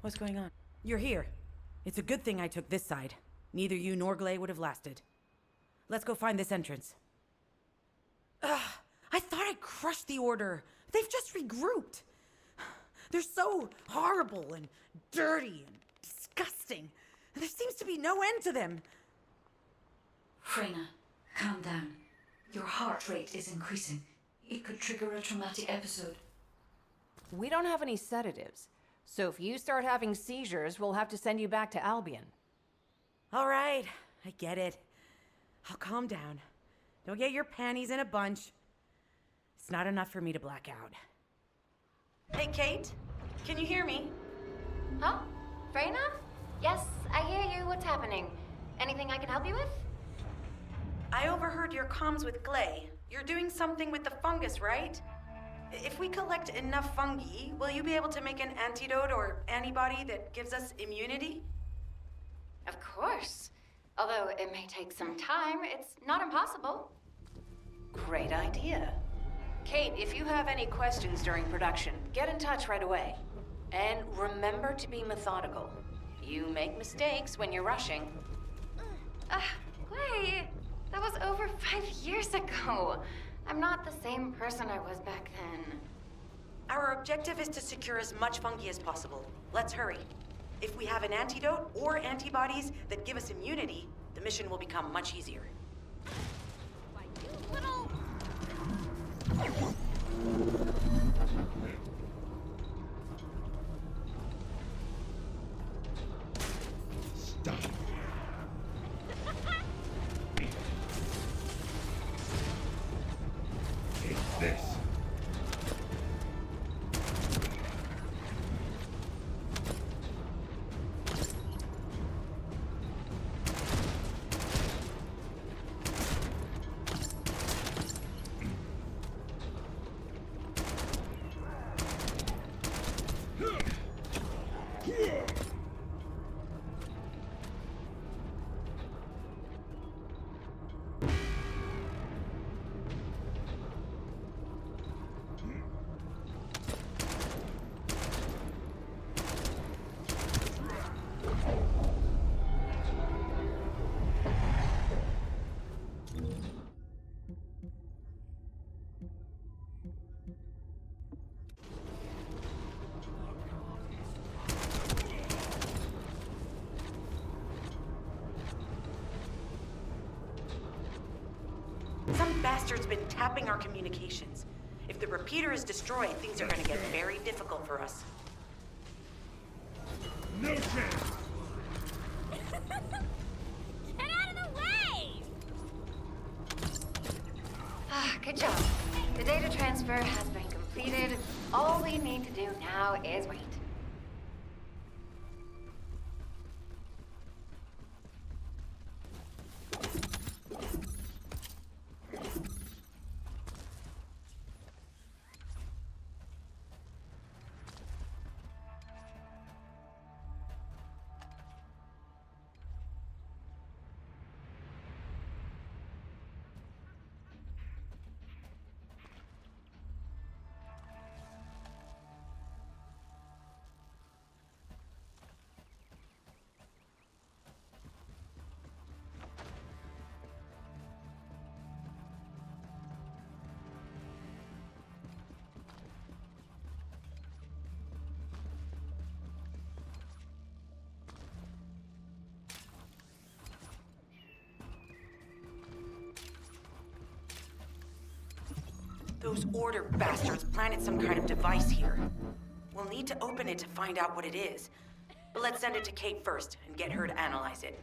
What's going on? You're here. It's a good thing I took this side. Neither you nor Glay would have lasted. Let's go find this entrance. I thought I crushed the Order. They've just regrouped. They're so horrible and dirty and disgusting. There seems to be no end to them. Freyna, calm down. Your heart rate is increasing. It could trigger a traumatic episode. We don't have any sedatives. So if you start having seizures, we'll have to send you back to Albion. All right, I get it. I'll calm down. Don't get your panties in a bunch. It's not enough for me to black out. Hey, Kate? Can you hear me? Huh? Freyna? Yes, I hear you. What's happening? Anything I can help you with? I overheard your comms with Glay. You're doing something with the fungus, right? If we collect enough fungi, will you be able to make an antidote or antibody that gives us immunity? Of course. Although it may take some time, it's not impossible. Great idea. Kate, if you have any questions during production, get in touch right away. And remember to be methodical. You make mistakes when you're rushing. Glay, that was over 5 years ago. I'm not the same person I was back then. Our objective is to secure as much fungi as possible. Let's hurry. If we have an antidote or antibodies that give us immunity, the mission will become much easier. Why, you little... Stop. Take this. Some bastard's been tapping our communications. If the repeater is destroyed, things are gonna get very difficult for us. No chance! Get out of the way! Good job. The data transfer has been completed. All we need to do now is wait. Those Order bastards planted some kind of device here. We'll need to open it to find out what it is. But let's send it to Kate first and get her to analyze it.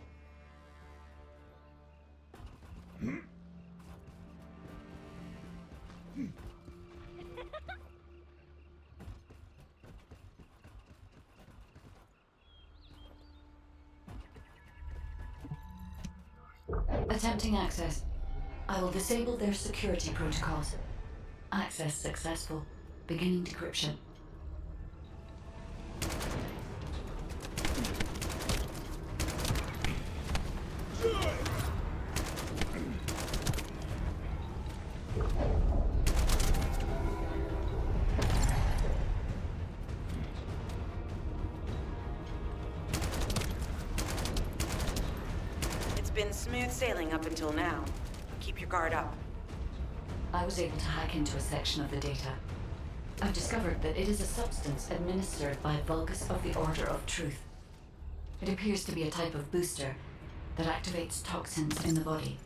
Attempting access. I will disable their security protocols. Access successful. Beginning decryption. been smooth sailing up until now. Keep your guard up. I was able to hack into a section of the data. I've discovered that it is a substance administered by Vulgus of the Order of Truth. It appears to be a type of booster that activates toxins in the body.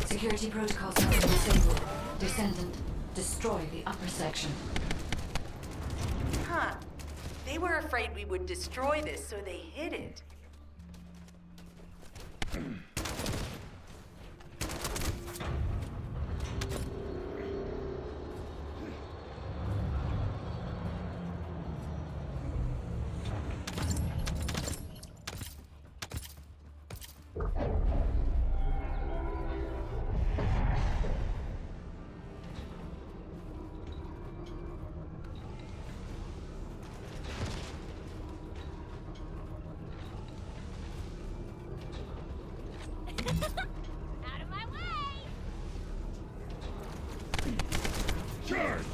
Security protocols have been disabled. Descendant, destroy the upper section. Huh. They were afraid we would destroy this, so they hid it. Out of my way! Charge!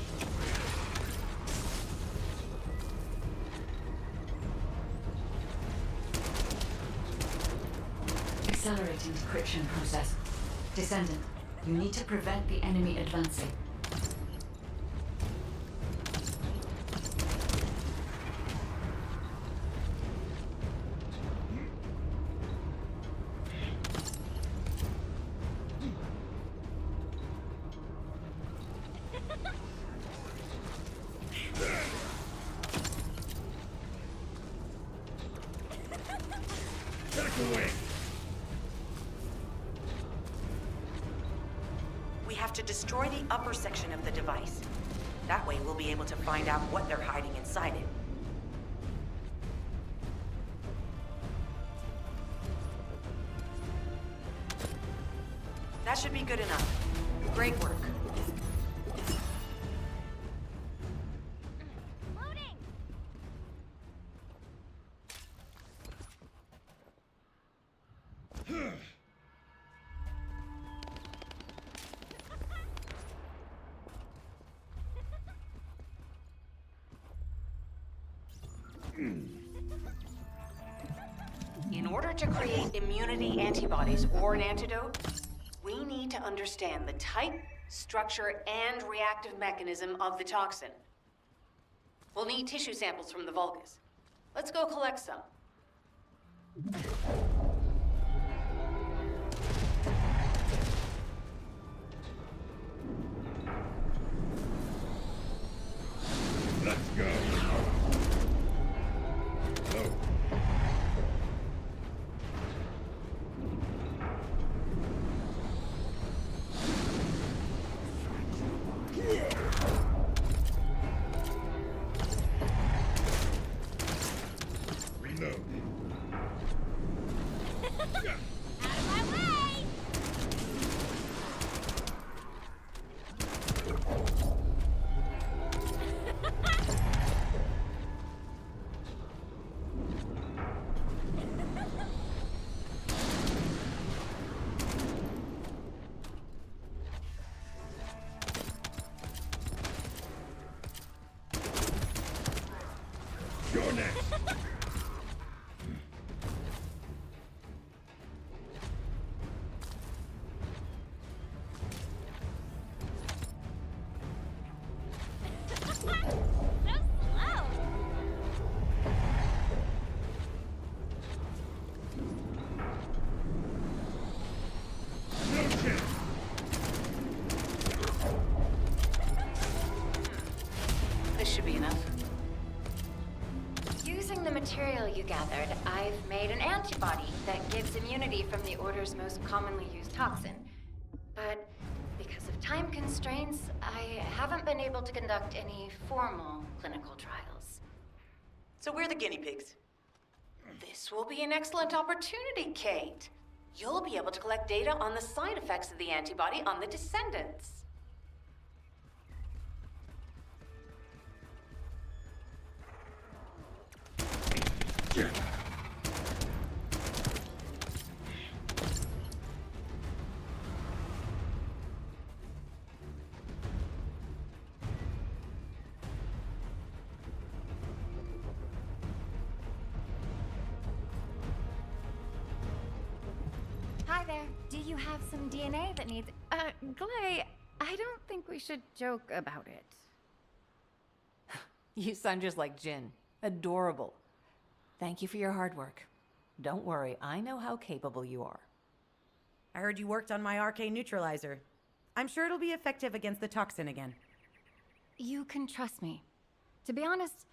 Accelerating decryption process. Descendant, you need to prevent the enemy advancing. Back away! We have to destroy the upper section of the device. That way we'll be able to find out what they're hiding inside it. That should be good enough. Great work. Loading! In order to create immunity antibodies or an antidote, we need to understand the type, structure, and reactive mechanism of the toxin. We'll need tissue samples from the Vulgus. Let's go collect some. Let's go! Go! Reload. Out of my way! You're next! So slow! No chance! This should be enough. Using the material you gathered, I've made an antibody that gives immunity from the Order's most commonly used toxin. But because of time constraints, I haven't been able to conduct any formal clinical trials. So we're the guinea pigs. This will be an excellent opportunity, Kate. You'll be able to collect data on the side effects of the antibody on the descendants. Do you have some DNA that needs... Glay, I don't think we should joke about it. You sound just like Jin. Adorable. Thank you for your hard work. Don't worry, I know how capable you are. I heard you worked on my RK neutralizer. I'm sure it'll be effective against the toxin again. You can trust me. To be honest,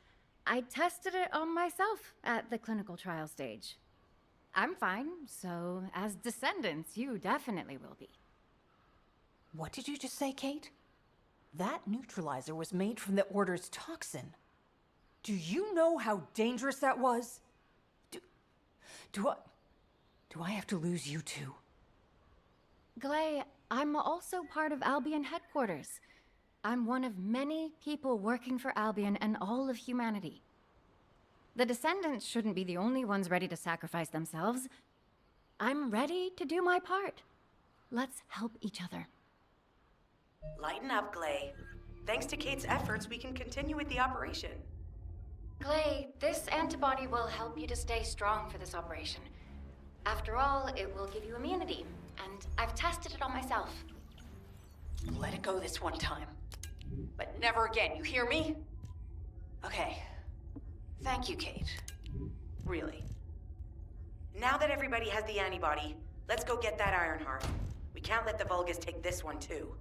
I tested it on myself at the clinical trial stage. I'm fine, so as descendants, you definitely will be. What did you just say, Kate? That neutralizer was made from the Order's toxin. Do you know how dangerous that was? Do I have to lose you too? Glay, I'm also part of Albion headquarters. I'm one of many people working for Albion and all of humanity. The descendants shouldn't be the only ones ready to sacrifice themselves. I'm ready to do my part. Let's help each other. Lighten up, Glay. Thanks to Kate's efforts, we can continue with the operation. Glay, this antibody will help you to stay strong for this operation. After all, it will give you immunity, and I've tested it on myself. Let it go this one time. But never again, you hear me? Okay. Thank you, Kate. Really. Now that everybody has the antibody, let's go get that Ironheart. We can't let the Vulgus take this one too.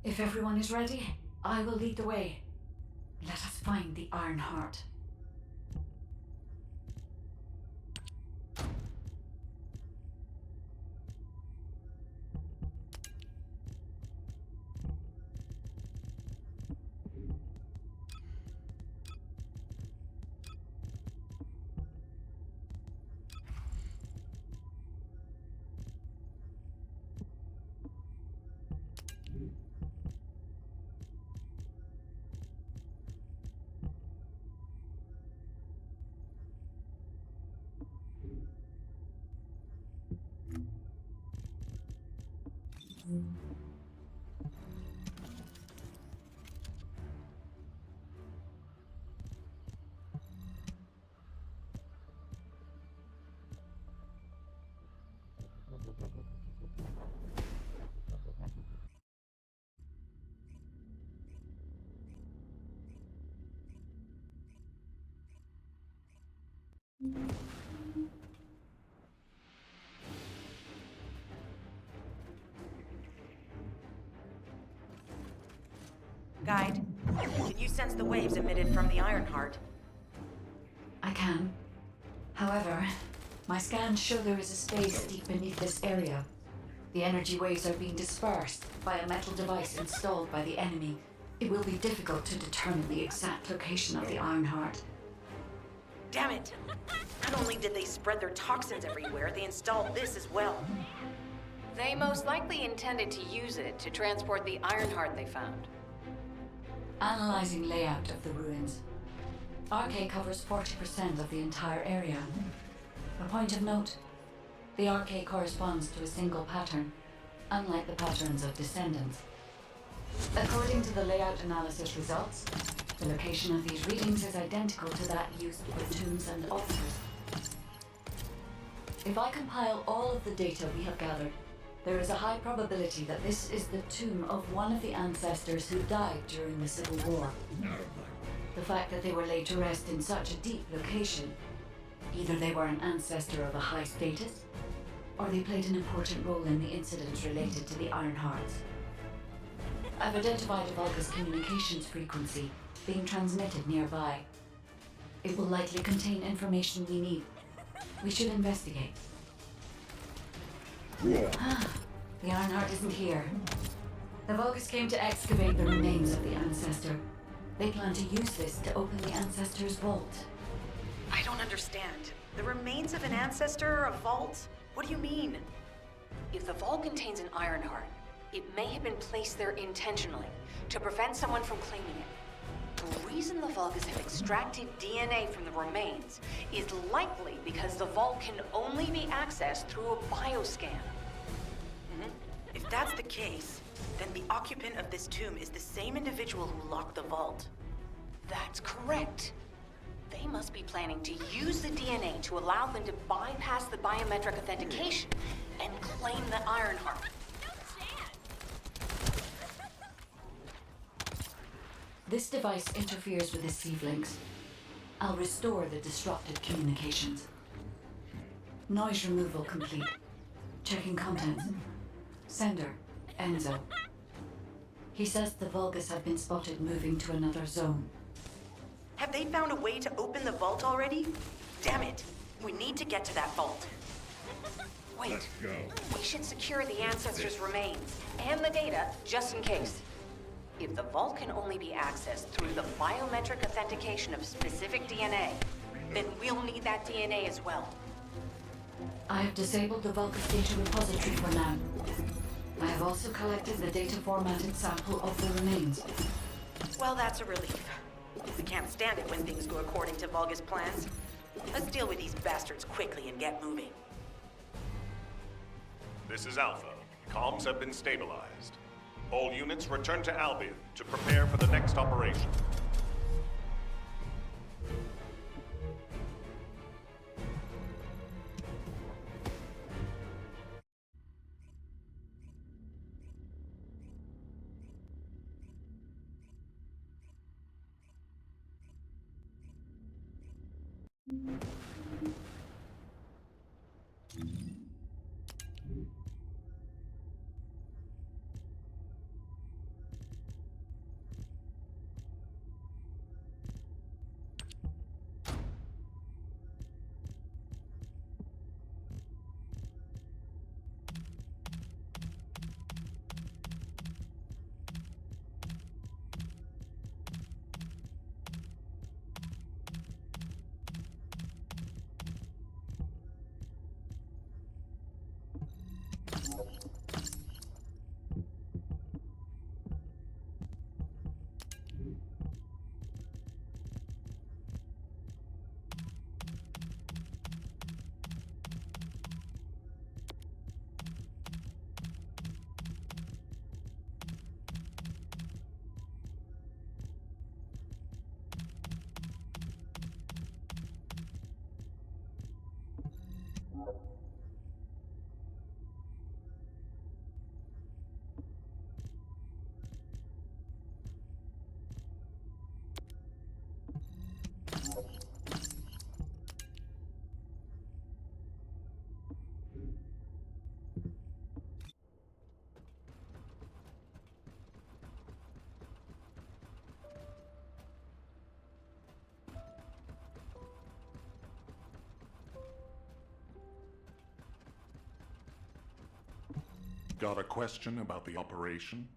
If everyone is ready, I will lead the way. Let us find the Iron Heart. Guide, can you sense the waves emitted from the Ironheart? I can. However, my scans show there is a space deep beneath this area. The energy waves are being dispersed by a metal device installed by the enemy. It will be difficult to determine the exact location of the Ironheart. Damn it! Not only did they spread their toxins everywhere, they installed this as well. They most likely intended to use it to transport the Ironheart they found. Analyzing layout of the ruins. RK covers 40% of the entire area. A point of note, the RK corresponds to a single pattern, unlike the patterns of Descendants. According to the layout analysis results, the location of these readings is identical to that used for tombs and altars. If I compile all of the data we have gathered, there is a high probability that this is the tomb of one of the ancestors who died during the Civil War. The fact that they were laid to rest in such a deep location, either they were an ancestor of a high status, or they played an important role in the incidents related to the Ironhearts. I've identified a Vulgus communications frequency being transmitted nearby. It will likely contain information we need. We should investigate. The Ironheart isn't here. The Vulgus came to excavate the remains of the ancestor. They plan to use this to open the ancestor's vault. I don't understand. The remains of an ancestor, a vault? What do you mean? If the vault contains an Ironheart, it may have been placed there intentionally to prevent someone from claiming it. The reason the Vulgus have extracted DNA from the remains is likely because the vault can only be accessed through a bioscan. If that's the case, then the occupant of this tomb is the same individual who locked the vault. That's correct. They must be planning to use the DNA to allow them to bypass the biometric authentication and claim the Ironheart. This device interferes with the Sieve links. I'll restore the disrupted communications. Noise removal complete. Checking contents. Sender, Enzo. He says the Vulgus have been spotted moving to another zone. Have they found a way to open the vault already? Damn it. We need to get to that vault. Wait, Let's go. we should secure the Ancestors' remains and the data just in case. If the vault can only be accessed through the biometric authentication of specific DNA, then we'll need that DNA as well. I have disabled the Vulgus data repository for now. I have also collected the data formatted sample of the remains. Well, that's a relief. I can't stand it when things go according to Vulgus plans. Let's deal with these bastards quickly and get moving. This is Alpha. Comms have been stabilized. All units return to Albion to prepare for the next operation. Got a question about the operation?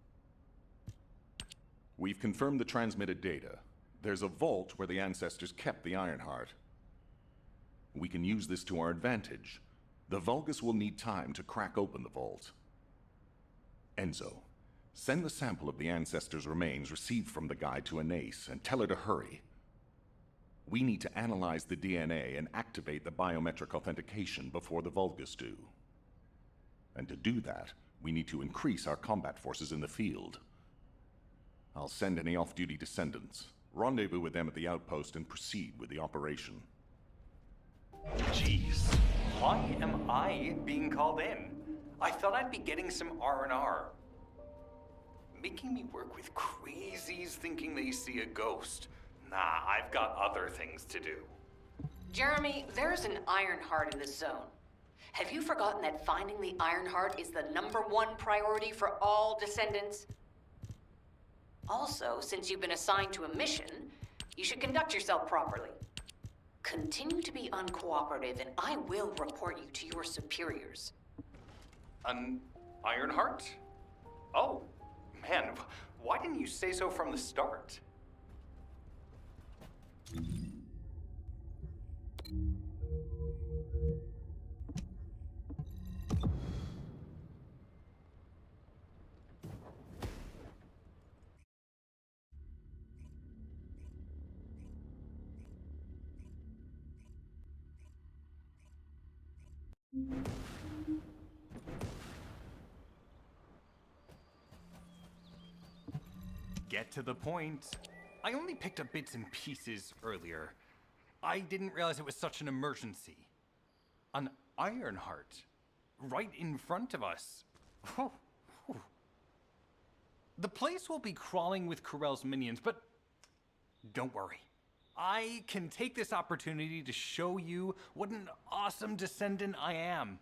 We've confirmed the transmitted data. There's a vault where the ancestors kept the Ironheart. We can use this to our advantage. The Vulgus will need time to crack open the vault. Enzo, send the sample of the ancestors' remains received from the guide to Anais and tell her to hurry. We need to analyze the DNA and activate the biometric authentication before the Vulgus do. And to do that, we need to increase our combat forces in the field. I'll send any off-duty descendants, rendezvous with them at the outpost, and proceed with the operation. Jeez, why am I being called in? I thought I'd be getting some R&R. Making me work with crazies thinking they see a ghost. Nah, I've got other things to do. Jeremy, there's an Ironheart in this zone. Have you forgotten that finding the Ironheart is the #1 priority for all Descendants? Also, since you've been assigned to a mission, you should conduct yourself properly. Continue to be uncooperative, and I will report you to your superiors. An Ironheart? Oh, man, why didn't you say so from the start? Get to the point. I only picked up bits and pieces earlier. I didn't realize it was such an emergency. An Ironheart. right in front of us. The place will be crawling with Corell's minions, but don't worry. I can take this opportunity to show you what an awesome descendant I am.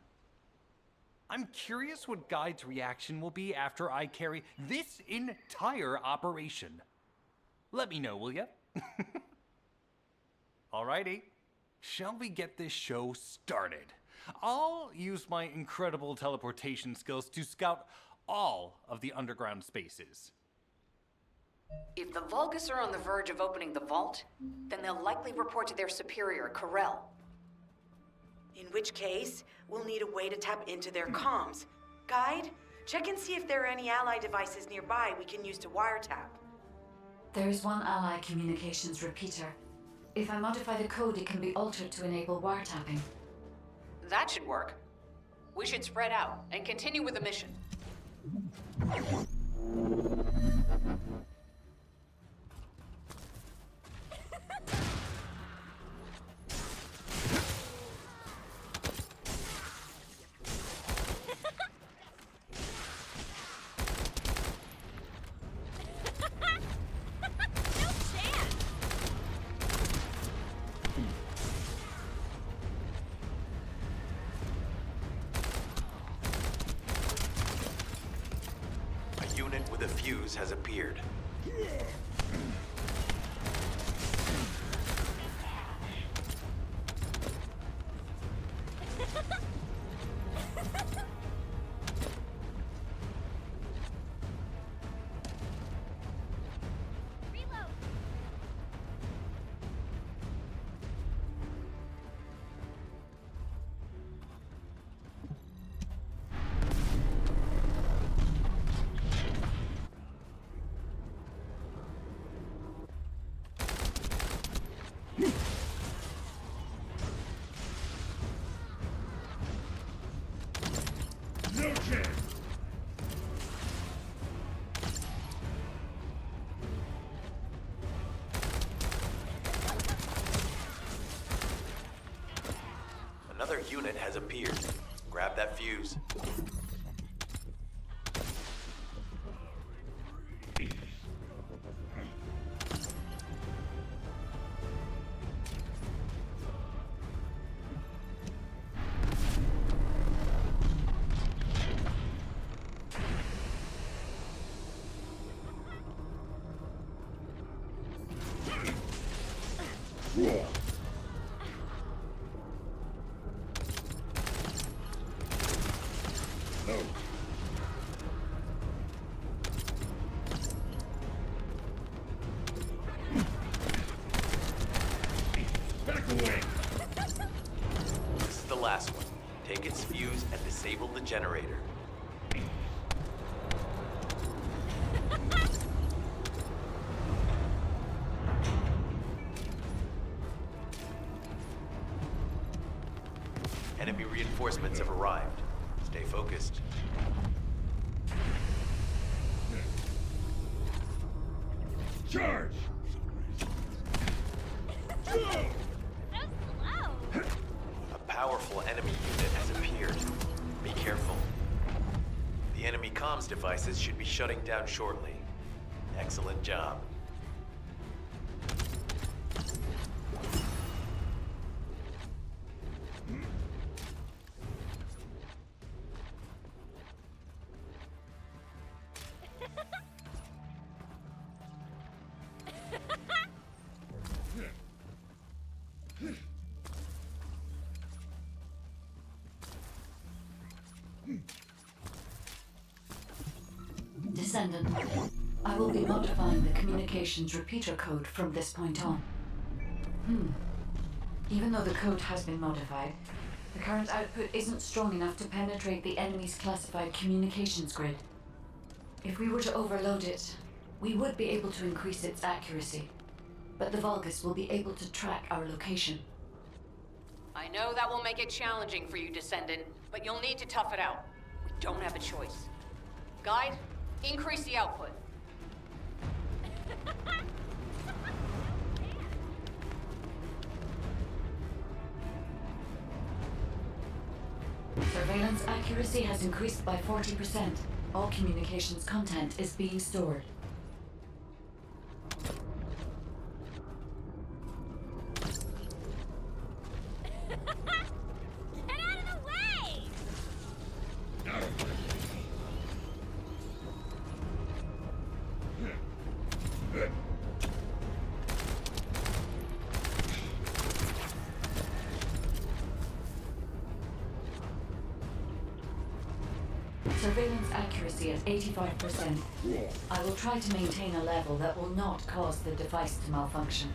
I'm curious what Guide's reaction will be after I carry this entire operation. Let me know, will ya? Alrighty, shall we get this show started? I'll use my incredible teleportation skills to scout all of the underground spaces. If the Vulgus are on the verge of opening the vault, then they'll likely report to their superior, Corell. In which case, we'll need a way to tap into their comms. Guide, check and see if there are any ally devices nearby we can use to wiretap. There is one ally communications repeater. If I modify the code, it can be altered to enable wiretapping. That should work. We should spread out and continue with the mission. The fuse has appeared. No chance! Another unit has appeared. Grab that fuse. No. Back away! This is the last one. Take its fuse and disable the generator. Enemy reinforcements have arrived. Stay focused. Charge! A powerful enemy unit has appeared. Be careful. The enemy comms devices should be shutting down shortly. Excellent job. Descendant, I will be modifying the communications repeater code from this point on. Even though the code has been modified, the current output isn't strong enough to penetrate the enemy's classified communications grid. If we were to overload it, we would be able to increase its accuracy, but the Vulgus will be able to track our location. I know that will make it challenging for you, Descendant, but you'll need to tough it out. We don't have a choice. Guide, increase the output. Surveillance accuracy has increased by 40%. All communications content is being stored. Get out of the way! Surveillance accuracy at 85%. I will try to maintain a level that will not cause the device to malfunction.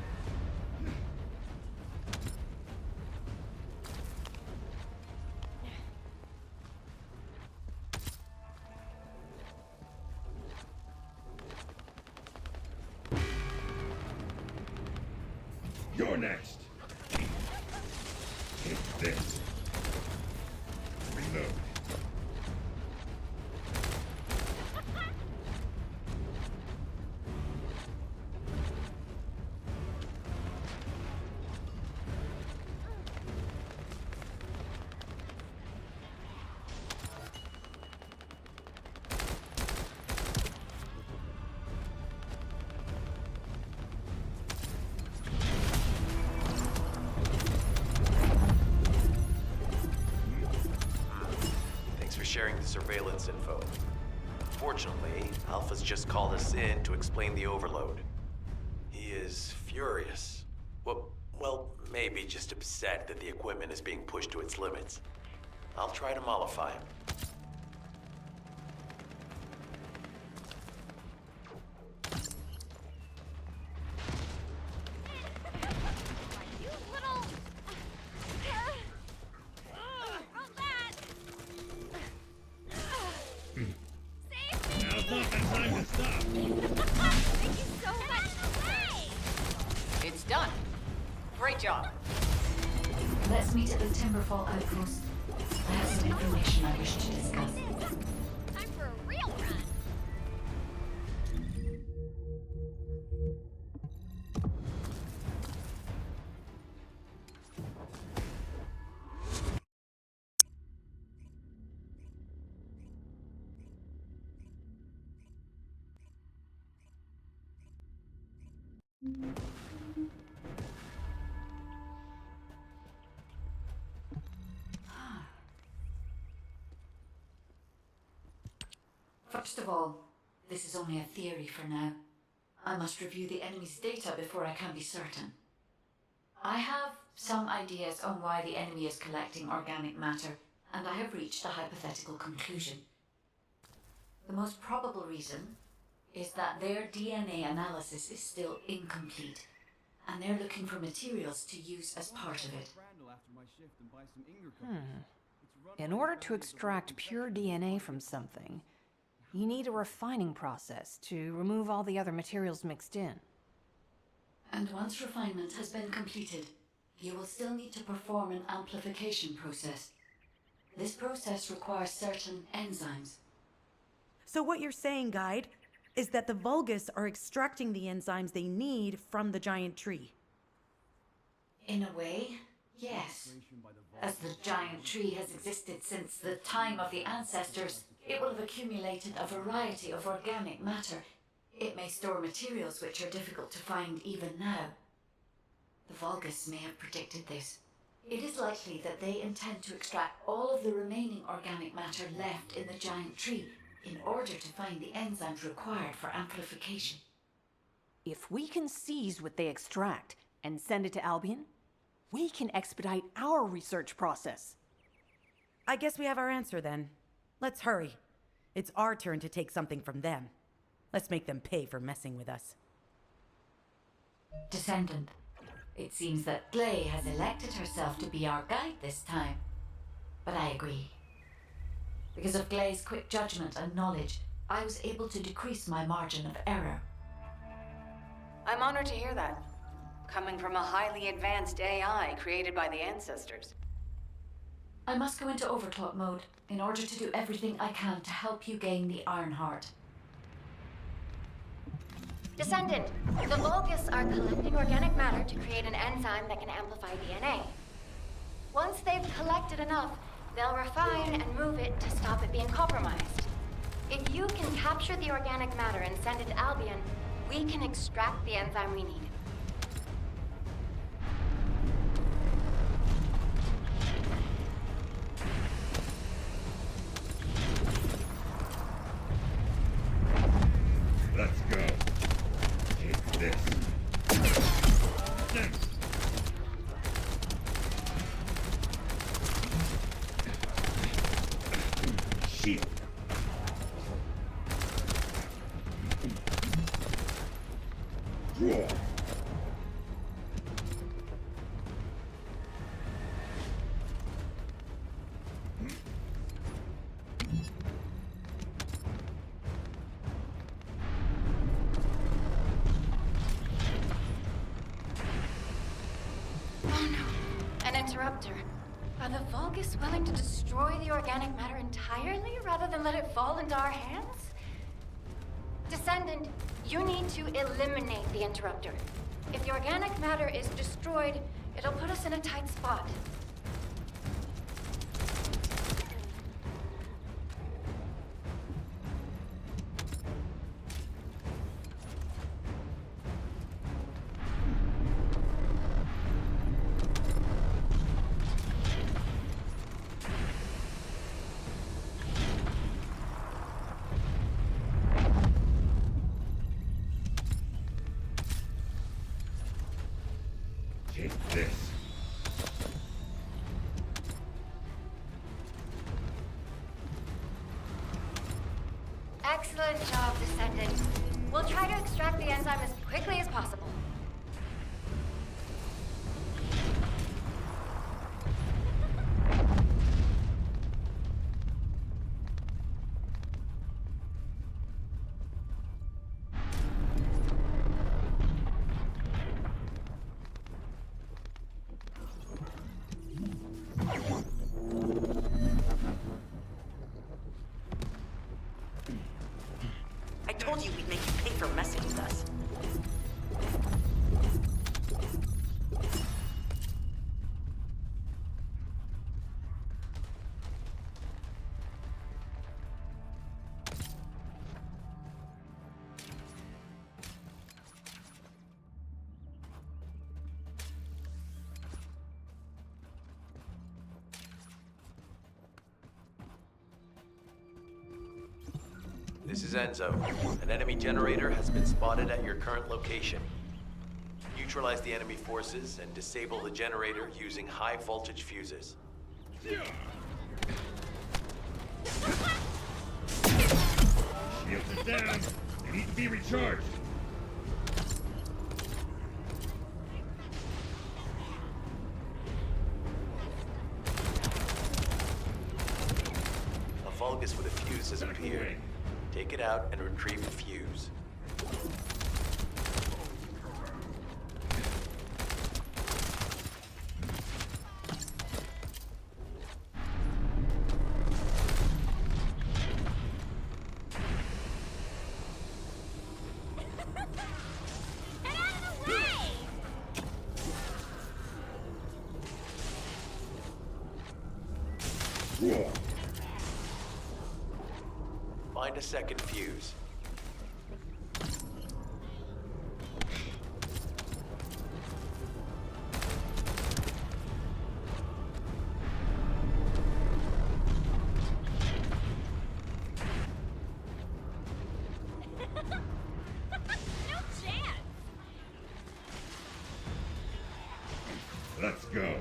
You're next. Take this. Reload. Sharing the surveillance info. Fortunately, Alpha's just called us in to explain the overload. He is furious. Well, maybe just upset that the equipment is being pushed to its limits. I'll try to mollify him. You little... Roll that! Save me! Now's not the time to stop. Thank you so much! It's done. Great job. Let's meet at the Timberfall outpost. I have some information I wish to discuss. Time for a real run! First of all, this is only a theory for now. I must review the enemy's data before I can be certain. I have some ideas on why the enemy is collecting organic matter, and I have reached a hypothetical conclusion. The most probable reason is that their DNA analysis is still incomplete, and they're looking for materials to use as part of it. In order to extract pure DNA from something, you need a refining process to remove all the other materials mixed in. And once refinement has been completed, you will still need to perform an amplification process. This process requires certain enzymes. So what you're saying, Guide, is that the Vulgus are extracting the enzymes they need from the giant tree. In a way, yes. As the giant tree has existed since the time of the ancestors, it will have accumulated a variety of organic matter. It may store materials which are difficult to find even now. The Vulgus may have predicted this. It is likely that they intend to extract all of the remaining organic matter left in the giant tree in order to find the enzymes required for amplification. If we can seize what they extract and send it to Albion, we can expedite our research process. I guess we have our answer then. Let's hurry. It's our turn to take something from them. Let's make them pay for messing with us. Descendant, it seems that Gley has elected herself to be our guide this time. But I agree. Because of Gley's quick judgment and knowledge, I was able to decrease my margin of error. I'm honored to hear that. Coming from a highly advanced AI created by the ancestors. I must go into overclock mode in order to do everything I can to help you gain the Iron Heart. Descendant, the Vulgus are collecting organic matter to create an enzyme that can amplify DNA. Once they've collected enough, They'll refine and move it to stop it being compromised. If you can capture the organic matter and send it to Albion, we can extract the enzyme we need. Let's go. Take this. Shield. Draw. Oh no, an interrupter. Are the Vulgus willing to destroy the organic matter entirely rather than let it fall into our hands? Descendant, you need to eliminate the interrupter. If the organic matter is destroyed, it'll put us in a tight spot. Take this. Excellent job, Descendant. We'll try to extract the enzyme as quickly as possible. I told you we'd make you pay for messing with us. This is Enzo. An enemy generator has been spotted at your current location. Neutralize the enemy forces and disable the generator using high voltage fuses. Shields are down. They need to be recharged. A Vulgus with a fuse has appeared. Take it out and retrieve the fuse. Get out of the way! Draw. Find a second fuse. No chance! Let's go.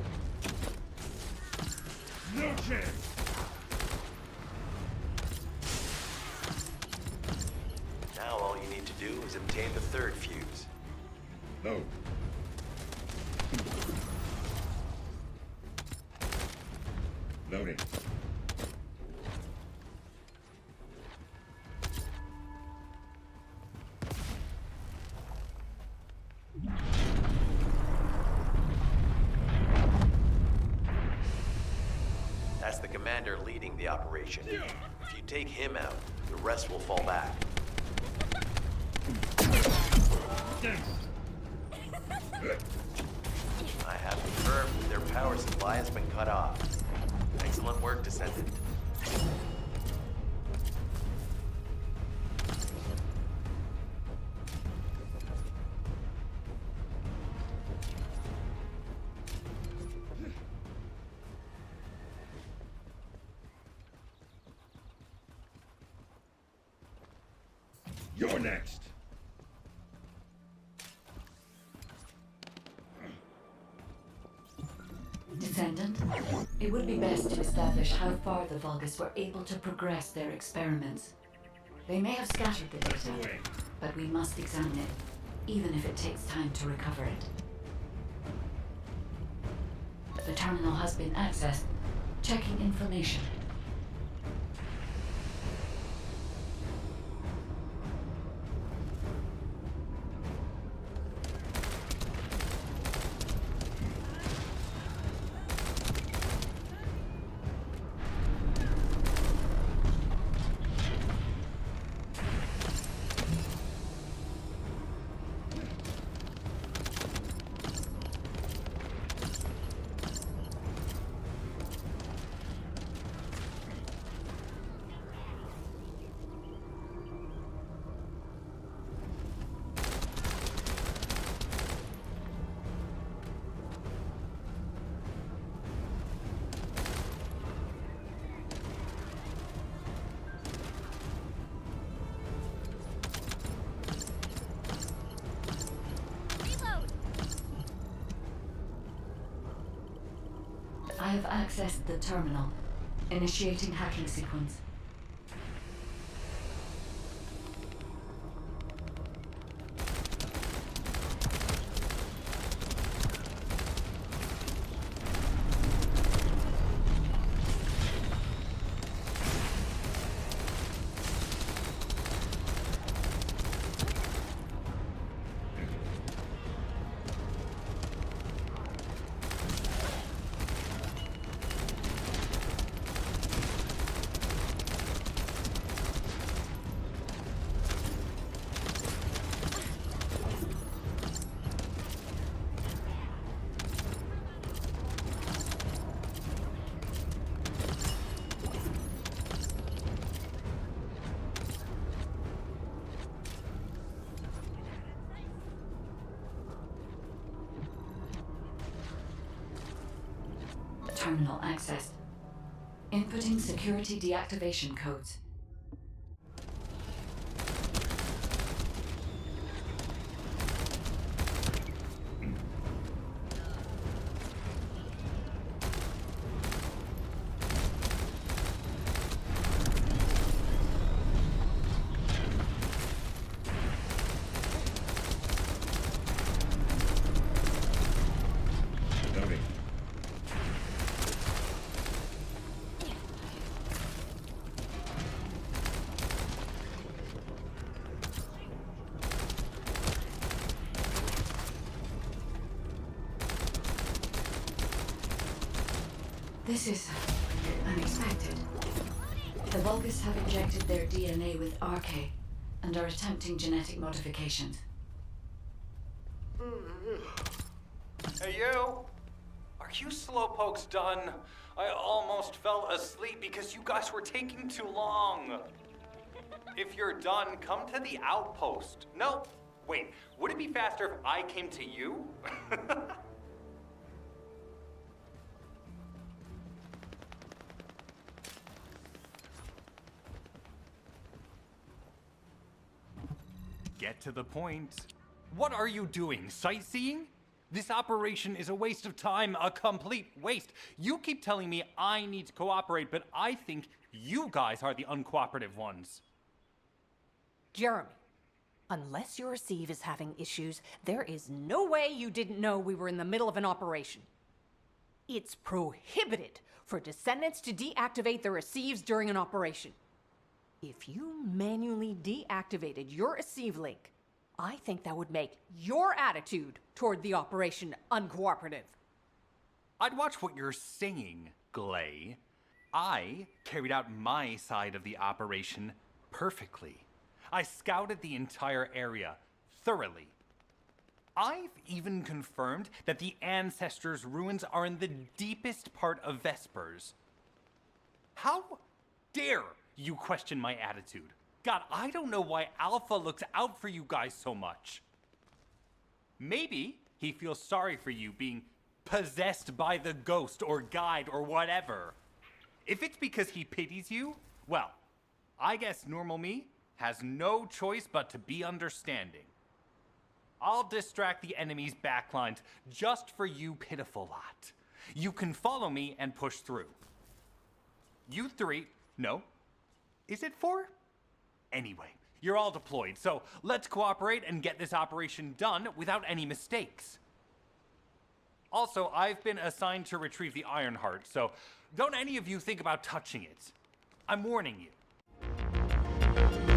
No chance. Now all you need to do is obtain the third fuse. No. Loading. That's the commander leading the operation. If you take him out, the rest will fall back. I have confirmed their power supply has been cut off. Excellent work, Descendant. Descendant. You're next. Descendant, it would be best to establish how far the Vulgus were able to progress their experiments. They may have scattered the data, Away. but we must examine it, even if it takes time to recover it. The terminal has been accessed. Checking information. I have accessed the terminal. Initiating hacking sequence. Terminal accessed. Inputting security deactivation codes. Loading. This is unexpected. The Vulgus have injected their DNA with RK and are attempting genetic modifications. Hey, you! Are you slowpokes done? I almost fell asleep because you guys were taking too long. If you're done, come to the outpost. No, wait, would it be faster if I came to you? Get to the point. What are you doing? Sightseeing? This operation is a waste of time, a complete waste. You keep telling me I need to cooperate, but I think you guys are the uncooperative ones. Jeremy, unless your receive is having issues, there is no way you didn't know we were in the middle of an operation. It's prohibited for Descendants to deactivate their receives during an operation. If you manually deactivated your receive link, I think that would make your attitude toward the operation uncooperative. I'd watch what you're saying, Glay. I carried out my side of the operation perfectly. I scouted the entire area thoroughly. I've even confirmed that the Ancestors' ruins are in the deepest part of Vespers. How dare you question my attitude? God, I don't know why Alpha looks out for you guys so much. Maybe he feels sorry for you being possessed by the ghost or guide or whatever. If it's because he pities you, well, I guess normal me has no choice but to be understanding. I'll distract the enemy's backlines just for you pitiful lot. You can follow me and push through. You three, no, is it four? Anyway, you're all deployed, so let's cooperate and get this operation done without any mistakes. Also, I've been assigned to retrieve the Iron Heart, so don't any of you think about touching it. I'm warning you.